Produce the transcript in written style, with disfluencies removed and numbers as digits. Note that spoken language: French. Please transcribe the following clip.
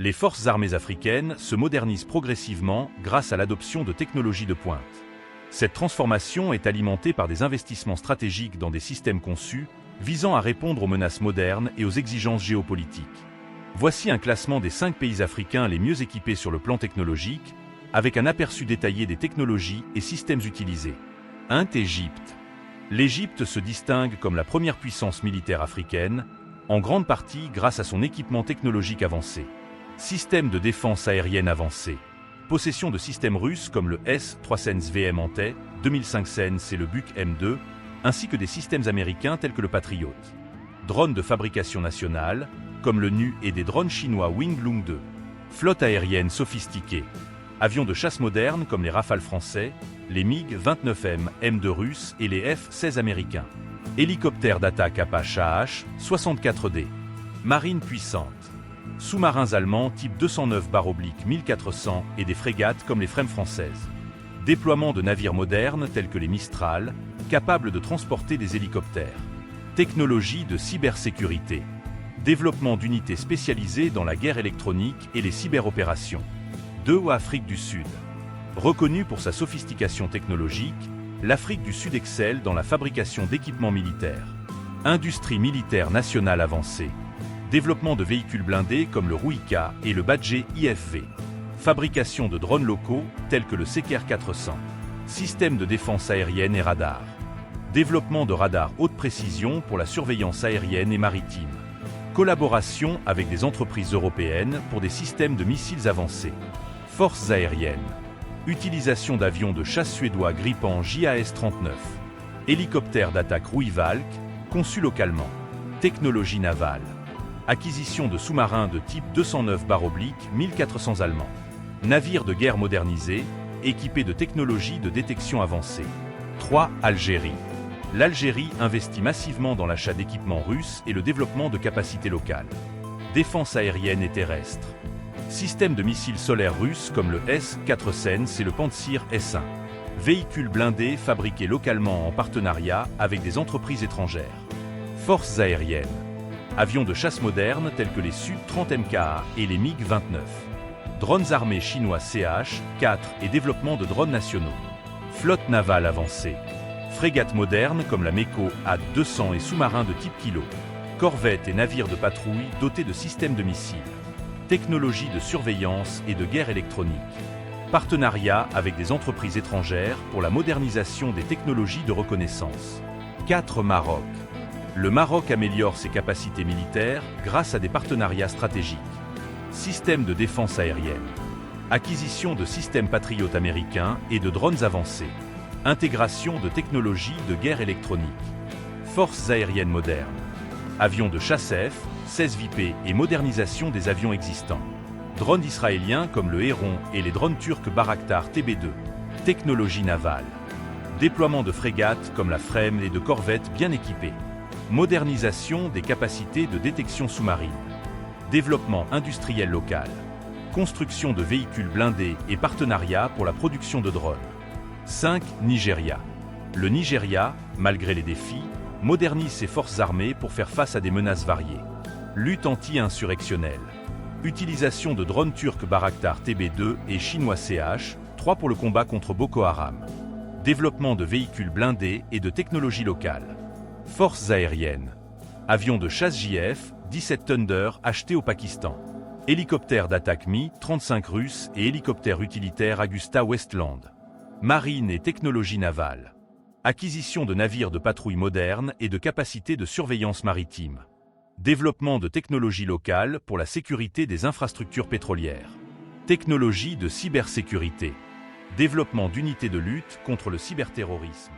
Les forces armées africaines se modernisent progressivement grâce à l'adoption de technologies de pointe. Cette transformation est alimentée par des investissements stratégiques dans des systèmes conçus visant à répondre aux menaces modernes et aux exigences géopolitiques. Voici un classement des 5 pays africains les mieux équipés sur le plan technologique, avec un aperçu détaillé des technologies et systèmes utilisés. 1. Égypte. L'Égypte se distingue comme la première puissance militaire africaine, en grande partie grâce à son équipement technologique avancé. Système de défense aérienne avancé. Possession de systèmes russes comme le S-300 VM Antey, 2005 Sense et le Buk M2, ainsi que des systèmes américains tels que le Patriot. Drones de fabrication nationale, comme le NU et des drones chinois Wing Lung 2. Flotte aérienne sophistiquée. Avions de chasse modernes comme les Rafales français, les MiG-29M M2 russes et les F-16 américains. Hélicoptères d'attaque Apache AH-64D. Marine puissante. Sous-marins allemands type 209/1400 et des frégates comme les Frem françaises. Déploiement de navires modernes tels que les Mistral, capables de transporter des hélicoptères. Technologie de cybersécurité. Développement d'unités spécialisées dans la guerre électronique et les cyberopérations. 2. Afrique du Sud. Reconnue pour sa sophistication technologique, l'Afrique du Sud excelle dans la fabrication d'équipements militaires. Industrie militaire nationale avancée. Développement de véhicules blindés comme le Ruika et le Badger IFV. Fabrication de drones locaux tels que le Seker 400. Système de défense aérienne et radar. Développement de radars haute précision pour la surveillance aérienne et maritime. Collaboration avec des entreprises européennes pour des systèmes de missiles avancés. Forces aériennes. Utilisation d'avions de chasse suédois Gripen JAS-39. Hélicoptères d'attaque Ruivalk, conçus localement. Technologie navale. Acquisition de sous-marins de type 209/1400 allemands. Navires de guerre modernisés, équipés de technologies de détection avancées. 3. Algérie. L'Algérie investit massivement dans l'achat d'équipements russes et le développement de capacités locales. Défense aérienne et terrestre. Système de missiles solaires russes comme le S-400 et le Pantsir S-1. Véhicules blindés fabriqués localement en partenariat avec des entreprises étrangères. Forces aériennes. Avions de chasse modernes tels que les Su-30 MKA et les MiG-29. Drones armés chinois CH-4 et développement de drones nationaux. Flotte navale avancée. Frégates modernes comme la Meko A-200 et sous-marins de type Kilo. Corvettes et navires de patrouille dotés de systèmes de missiles. Technologie de surveillance et de guerre électronique. Partenariat avec des entreprises étrangères pour la modernisation des technologies de reconnaissance. 4. Maroc. Le Maroc améliore ses capacités militaires grâce à des partenariats stratégiques. Système de défense aérienne. Acquisition de systèmes Patriot américains et de drones avancés. Intégration de technologies de guerre électronique. Forces aériennes modernes. Avions de chasse F-16 VIP et modernisation des avions existants. Drones israéliens comme le Héron et les drones turcs Bayraktar TB2. Technologie navale. Déploiement de frégates comme la Frem et de corvettes bien équipées. Modernisation des capacités de détection sous-marine. Développement industriel local. Construction de véhicules blindés et partenariats pour la production de drones. 5. Nigeria. Le Nigeria, malgré les défis, modernise ses forces armées pour faire face à des menaces variées. Lutte anti-insurrectionnelle. Utilisation de drones turcs Bayraktar TB2 et chinois CH-3 pour le combat contre Boko Haram. Développement de véhicules blindés et de technologies locales. Forces aériennes. Avions de chasse JF-17 Thunder achetés au Pakistan. Hélicoptères d'attaque Mi-35 russes et hélicoptères utilitaires Agusta Westland. Marine et technologie navale. Acquisition de navires de patrouille modernes et de capacités de surveillance maritime. Développement de technologies locales pour la sécurité des infrastructures pétrolières. Technologie de cybersécurité. Développement d'unités de lutte contre le cyberterrorisme.